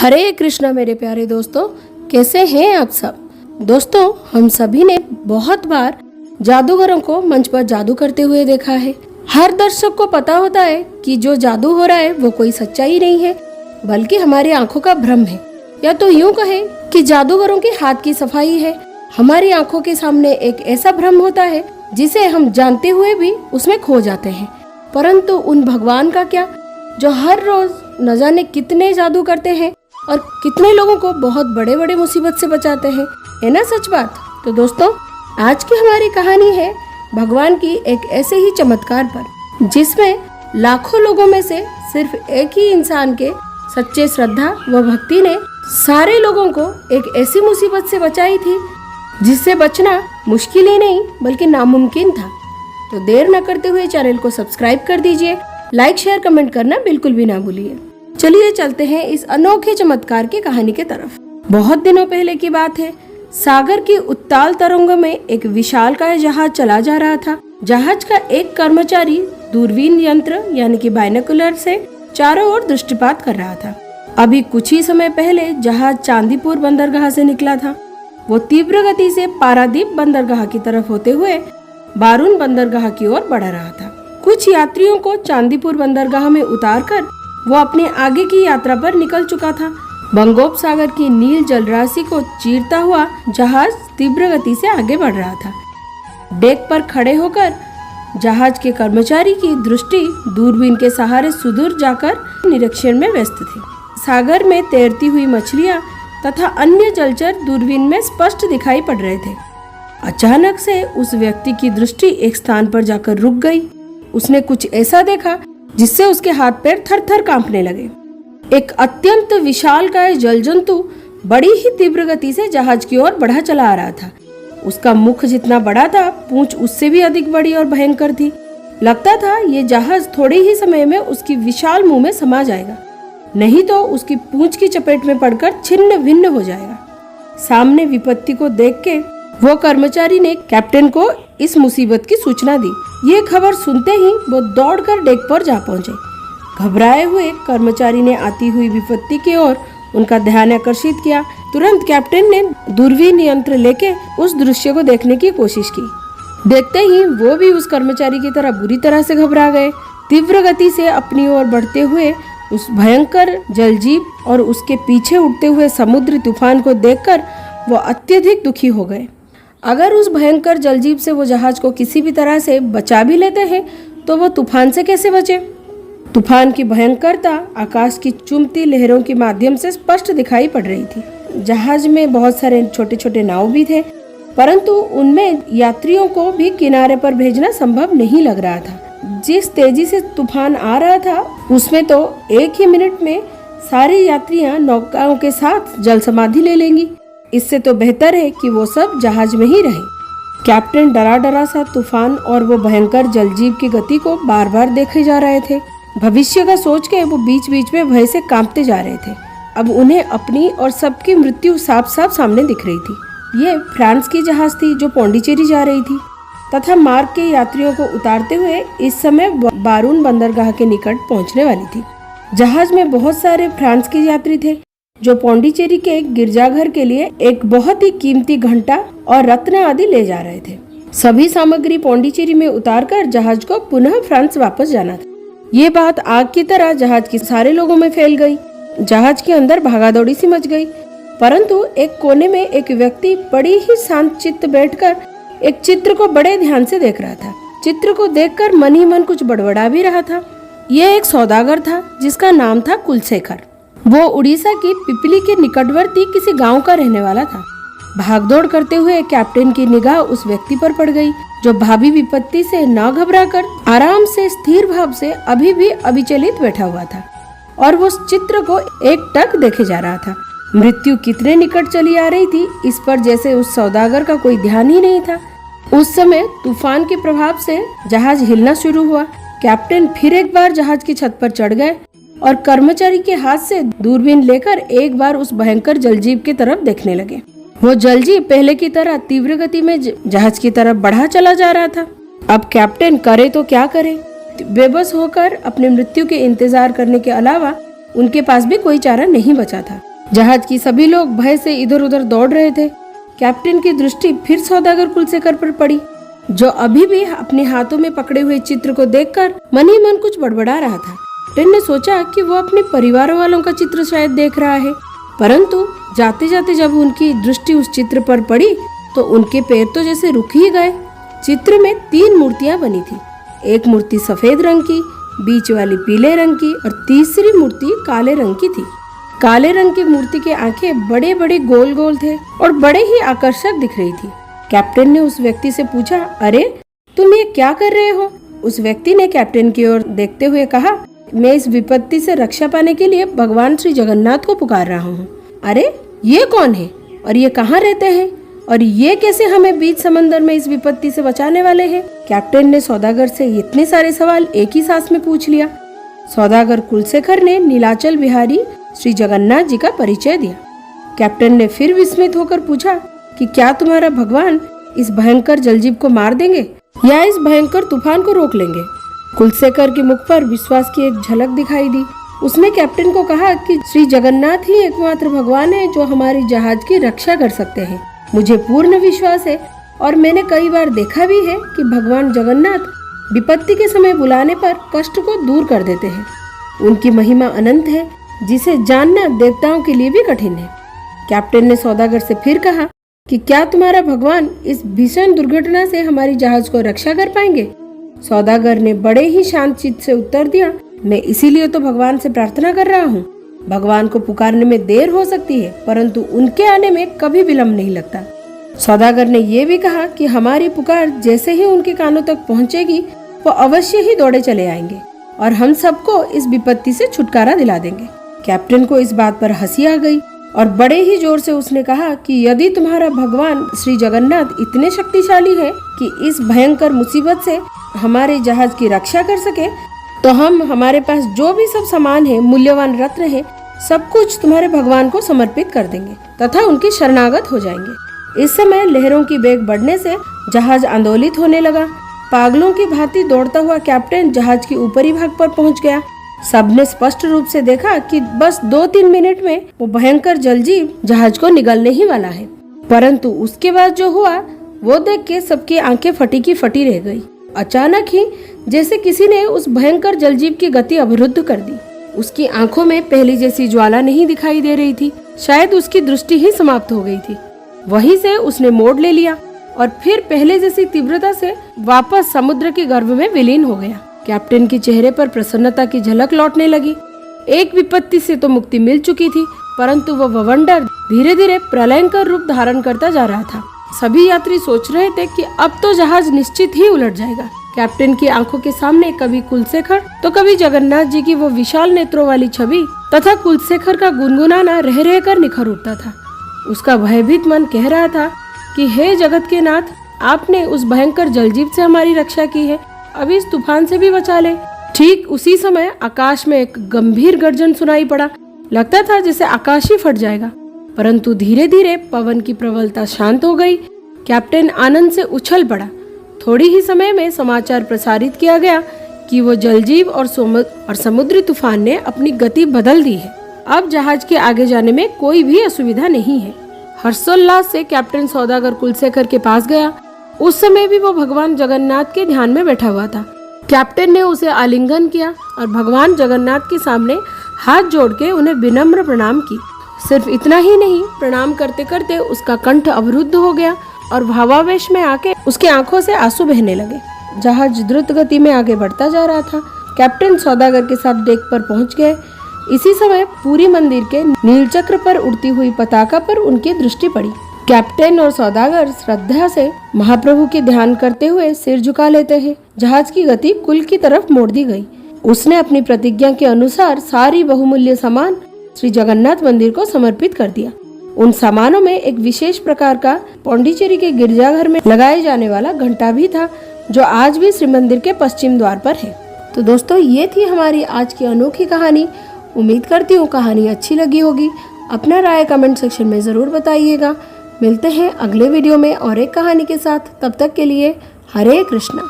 हरे कृष्णा मेरे प्यारे दोस्तों, कैसे हैं आप सब। दोस्तों, हम सभी ने बहुत बार जादूगरों को मंच पर जादू करते हुए देखा है। हर दर्शक को पता होता है कि जो जादू हो रहा है वो कोई सच्चाई नहीं है, बल्कि हमारी आंखों का भ्रम है, या तो यूं कहे कि जादूगरों के हाथ की सफाई है। हमारी आंखों के सामने एक ऐसा भ्रम होता है जिसे हम जानते हुए भी उसमें खो जाते हैं। परंतु उन भगवान का क्या, जो हर रोज न जाने कितने जादू करते हैं और कितने लोगों को बहुत बड़े बड़े मुसीबत से बचाते हैं। है ना सच बात। तो दोस्तों, आज की हमारी कहानी है भगवान की एक ऐसे ही चमत्कार पर, जिसमें लाखों लोगों में से सिर्फ एक ही इंसान के सच्चे श्रद्धा व भक्ति ने सारे लोगों को एक ऐसी मुसीबत से बचाई थी जिससे बचना मुश्किल ही नहीं बल्कि नामुमकिन था। तो देर न करते हुए चैनल को सब्सक्राइब कर दीजिए, लाइक शेयर कमेंट करना बिल्कुल भी ना भूलिए। चलिए चलते हैं इस अनोखे चमत्कार की कहानी के तरफ। बहुत दिनों पहले की बात है। सागर की उत्ताल तरंगों में एक विशालकाय जहाज चला जा रहा था। जहाज का एक कर्मचारी दूरबीन यंत्र यानी कि बाइनोकुलर से चारों ओर दृष्टिपात कर रहा था। अभी कुछ ही समय पहले जहाज चांदीपुर बंदरगाह से निकला था। वो तीव्र गति से पारादीप बंदरगाह की तरफ होते हुए बारून बंदरगाह की ओर बढ़ रहा था। कुछ यात्रियों को चांदीपुर बंदरगाह में उतारकर वो अपने आगे की यात्रा पर निकल चुका था। बंगोपसागर की नील जलराशि को चीरता हुआ जहाज तीव्र गति से आगे बढ़ रहा था। डेक पर खड़े होकर जहाज के कर्मचारी की दृष्टि दूरबीन के सहारे सुदूर जाकर निरीक्षण में व्यस्त थी। सागर में तैरती हुई मछलियां तथा अन्य जलचर दूरबीन में स्पष्ट दिखाई पड़ रहे थे। अचानक से उस व्यक्ति की दृष्टि एक स्थान पर जाकर रुक गई। उसने कुछ ऐसा देखा जिससे उसके हाथ पैर थर थर कांपने लगे। एक अत्यंत विशालकाय जल जंतु बड़ी ही तीव्र गति से जहाज की ओर बढ़ा चला आ रहा था। उसका मुख जितना बड़ा था, पूंछ उससे भी अधिक बड़ी और भयंकर थी। लगता था ये जहाज थोड़े ही समय में उसकी विशाल मुंह में समा जाएगा, नहीं तो उसकी पूंछ की चपेट में पड़कर छिन्न भिन्न हो जाएगा। सामने विपत्ति को देख के वो कर्मचारी ने कैप्टन को इस मुसीबत की सूचना दी। ये खबर सुनते ही वो दौड़कर डेक पर जा पहुंचे। घबराए हुए कर्मचारी ने आती हुई विपत्ति की ओर उनका ध्यान आकर्षित किया। तुरंत कैप्टन ने दूरबीन यंत्र लेके उस दृश्य को देखने की कोशिश की। देखते ही वो भी उस कर्मचारी की तरह बुरी तरह से घबरा गए। तीव्र गति से अपनी ओर बढ़ते हुए उस भयंकर जलजीव और उसके पीछे उठते हुए समुद्री तूफान को देखकर वो अत्यधिक दुखी हो गए। अगर उस भयंकर जलजीव से वो जहाज को किसी भी तरह से बचा भी लेते हैं तो वो तूफान से कैसे बचे। तूफान की भयंकरता आकाश की चुंबती लहरों के माध्यम से स्पष्ट दिखाई पड़ रही थी। जहाज में बहुत सारे छोटे छोटे नाव भी थे, परंतु उनमें यात्रियों को भी किनारे पर भेजना संभव नहीं लग रहा था। जिस तेजी से तूफान आ रहा था उसमें तो एक ही मिनट में सारी यात्रियां नौकाओं के साथ जल समाधि ले लेंगी। इससे तो बेहतर है कि वो सब जहाज में ही रहे। कैप्टन डरा डरा सा तूफान और वो भयंकर जलजीव की गति को बार बार देखे जा रहे थे। भविष्य का सोच के वो बीच बीच में भय से कांपते जा रहे थे। अब उन्हें अपनी और सबकी मृत्यु साफ साफ सामने दिख रही थी। ये फ्रांस की जहाज थी जो पौंडीचेरी जा रही थी तथा मार्ग के यात्रियों को उतारते हुए इस समय बारून बंदरगाह के निकट पहुंचने वाली थी। जहाज में बहुत सारे फ्रांस के यात्री थे जो पौंडीचेरी के गिरजाघर के लिए एक बहुत ही कीमती घंटा और रत्न आदि ले जा रहे थे। सभी सामग्री पौंडीचेरी में उतारकर जहाज को पुनः फ्रांस वापस जाना था। ये बात आग की तरह जहाज के सारे लोगों में फैल गई। जहाज के अंदर भागादौड़ी सी मच गई, परंतु एक कोने में एक व्यक्ति बड़ी ही शांत चित्त बैठकर एक चित्र को बड़े ध्यान से देख रहा था। चित्र को देखकर मन ही मन कुछ बड़बड़ा भी रहा था। यह एक सौदागर था जिसका नाम था कुलशेखर। वो उड़ीसा की पिपली के निकटवर्ती किसी गांव का रहने वाला था। भागदौड़ करते हुए कैप्टन की निगाह उस व्यक्ति पर पड़ गई जो भावी विपत्ति से न घबराकर आराम से स्थिर भाव से अभी भी अविचलित बैठा हुआ था और वो उस चित्र को एकटक देखे जा रहा था। मृत्यु कितने निकट चली आ रही थी इस पर जैसे उस सौदागर का कोई ध्यान ही नहीं था। उस समय तूफान के प्रभाव से जहाज हिलना शुरू हुआ। कैप्टन फिर एक बार जहाज की छत पर चढ़ गए और कर्मचारी के हाथ से दूरबीन लेकर एक बार उस भयंकर जलजीव की तरफ देखने लगे। वो जलजीव पहले की तरह तीव्र गति में जहाज की तरफ बढ़ा चला जा रहा था। अब कैप्टन करे तो क्या करे। बेबस होकर अपनी मृत्यु के इंतजार करने के अलावा उनके पास भी कोई चारा नहीं बचा था। जहाज की सभी लोग भय से इधर उधर दौड़ रहे थे। कैप्टन की दृष्टि फिर सौदागर कुलशेखर पर पड़ी, जो अभी भी अपने हाथों में पकड़े हुए चित्र को देखकर मन ही मन कुछ बड़बड़ा रहा था। कैप्टन ने सोचा कि वो अपने परिवार वालों का चित्र शायद देख रहा है, परंतु जाते जाते जब उनकी दृष्टि उस चित्र पर पड़ी तो उनके पैर तो जैसे रुक ही गए। चित्र में 3 मूर्तियां बनी थी। एक मूर्ति सफेद रंग की, बीच वाली पीले रंग की और तीसरी मूर्ति काले रंग की थी। काले रंग की मूर्ति के आंखें बड़े बड़े गोल गोल थे और बड़े ही आकर्षक दिख रही थी। कैप्टन ने उस व्यक्ति से पूछा, अरे तुम ये क्या कर रहे हो? उस व्यक्ति ने कैप्टन की ओर देखते हुए कहा, मैं इस विपत्ति से रक्षा पाने के लिए भगवान श्री जगन्नाथ को पुकार रहा हूँ। अरे ये कौन है और ये कहाँ रहते हैं और ये कैसे हमें बीच समंदर में इस विपत्ति से बचाने वाले हैं? कैप्टन ने सौदागर से इतने सारे सवाल एक ही सांस में पूछ लिया। सौदागर कुलशेखर ने नीलाचल बिहारी श्री जगन्नाथ जी का परिचय दिया। कैप्टन ने फिर विस्मित होकर पूछा कि क्या तुम्हारा भगवान इस भयंकर जलजीव को मार देंगे या इस भयंकर तूफान को रोक लेंगे? कुलशेखर के मुख पर विश्वास की एक झलक दिखाई दी। उसने कैप्टन को कहा कि श्री जगन्नाथ ही एकमात्र भगवान है जो हमारी जहाज की रक्षा कर सकते हैं। मुझे पूर्ण विश्वास है और मैंने कई बार देखा भी है कि भगवान जगन्नाथ विपत्ति के समय बुलाने पर कष्ट को दूर कर देते हैं। उनकी महिमा अनंत है, जिसे जानना देवताओं के लिए भी कठिन है। कैप्टन ने सौदागर से फिर कहा कि क्या तुम्हारा भगवान इस भीषण दुर्घटना से हमारी जहाज को रक्षा कर पाएंगे? सौदागर ने बड़े ही शांत चित्त से उत्तर दिया, मैं इसीलिए तो भगवान से प्रार्थना कर रहा हूँ। भगवान को पुकारने में देर हो सकती है, परंतु उनके आने में कभी विलंब नहीं लगता। सौदागर ने ये भी कहा कि हमारी पुकार जैसे ही उनके कानों तक पहुँचेगी, वो अवश्य ही दौड़े चले आएंगे और हम सबको इस विपत्ति से छुटकारा दिला देंगे। कैप्टन को इस बात पर हंसी आ गई और बड़े ही जोर से उसने कहा कि यदि तुम्हारा भगवान श्री जगन्नाथ इतने शक्तिशाली है कि इस भयंकर मुसीबत से हमारे जहाज की रक्षा कर सके, तो हम हमारे पास जो भी सब सामान है, मूल्यवान रत्न है, सब कुछ तुम्हारे भगवान को समर्पित कर देंगे तथा उनके शरणागत हो जाएंगे। इस समय लहरों की बेग बढ़ने से जहाज आंदोलित होने लगा। पागलों की भांति दौड़ता हुआ कैप्टन जहाज के ऊपरी भाग पर पहुंच गया। सबने स्पष्ट रूप से देखा कि बस 2-3 मिनट में वो भयंकर जलजीव जहाज को निगलने ही वाला है। परंतु उसके बाद जो हुआ वो देख के सबकी आंखें फटी की फटी रह गई। अचानक ही जैसे किसी ने उस भयंकर जलजीव की गति अवरुद्ध कर दी। उसकी आंखों में पहली जैसी ज्वाला नहीं दिखाई दे रही थी, शायद उसकी दृष्टि ही समाप्त हो गई थी। वहीं से उसने मोड़ ले लिया और फिर पहले जैसी तीव्रता से वापस समुद्र के गर्भ में विलीन हो गया। कैप्टन के चेहरे पर प्रसन्नता की झलक लौटने लगी। एक विपत्ति से तो मुक्ति मिल चुकी थी, परंतु वह बवंडर धीरे धीरे प्रलयंकर रूप धारण करता जा रहा था। सभी यात्री सोच रहे थे कि अब तो जहाज निश्चित ही उलट जाएगा। कैप्टन की आंखों के सामने कभी कुलशेखर तो कभी जगन्नाथ जी की वो विशाल नेत्रों वाली छवि तथा कुलशेखर का गुनगुनाना रह रह कर निखर उठता था। उसका भयभीत मन कह रहा था कि हे जगत के नाथ, आपने उस भयंकर जलजीव से हमारी रक्षा की है, अभी इस तूफान से भी बचा ले। ठीक उसी समय आकाश में एक गंभीर गर्जन सुनाई पड़ा। लगता था जैसे आकाश ही फट जाएगा, परंतु धीरे धीरे पवन की प्रबलता शांत हो गई। कैप्टन आनंद से उछल पड़ा। थोड़ी ही समय में समाचार प्रसारित किया गया कि वो जलजीव और समुद्री तूफान ने अपनी गति बदल दी है। अब जहाज के आगे जाने में कोई भी असुविधा नहीं है। हर्षोल्लास से कैप्टन सौदागर कुलशेखर के पास गया। उस समय भी वो भगवान जगन्नाथ के ध्यान में बैठा हुआ था। कैप्टन ने उसे आलिंगन किया और भगवान जगन्नाथ के सामने हाथ जोड़ के उन्हें विनम्र प्रणाम की। सिर्फ इतना ही नहीं, प्रणाम करते करते उसका कंठ अवरुद्ध हो गया और भावावेश में आके उसकी आंखों से आंसू बहने लगे। जहाज द्रुत गति में आगे बढ़ता जा रहा था। कैप्टन सौदागर के साथ डेक पर पहुंच गए। इसी समय पूरी मंदिर के नीलचक्र पर उड़ती हुई पताका पर उनकी दृष्टि पड़ी। कैप्टन और सौदागर श्रद्धा से महाप्रभु के ध्यान करते हुए सिर झुका लेते हैं। जहाज की गति कुल की तरफ मोड़ दी गई। उसने अपनी प्रतिज्ञा के अनुसार सारी बहुमूल्य सामान श्री जगन्नाथ मंदिर को समर्पित कर दिया। उन सामानों में एक विशेष प्रकार का पौंडीचेरी के गिरजाघर में लगाए जाने वाला घंटा भी था, जो आज भी श्री मंदिर के पश्चिम द्वार पर है। तो दोस्तों, ये थी हमारी आज की अनोखी कहानी। उम्मीद करती हूँ कहानी अच्छी लगी होगी। अपना राय कमेंट सेक्शन में जरूर बताइएगा। मिलते हैं अगले वीडियो में और एक कहानी के साथ। तब तक के लिए हरे कृष्णा।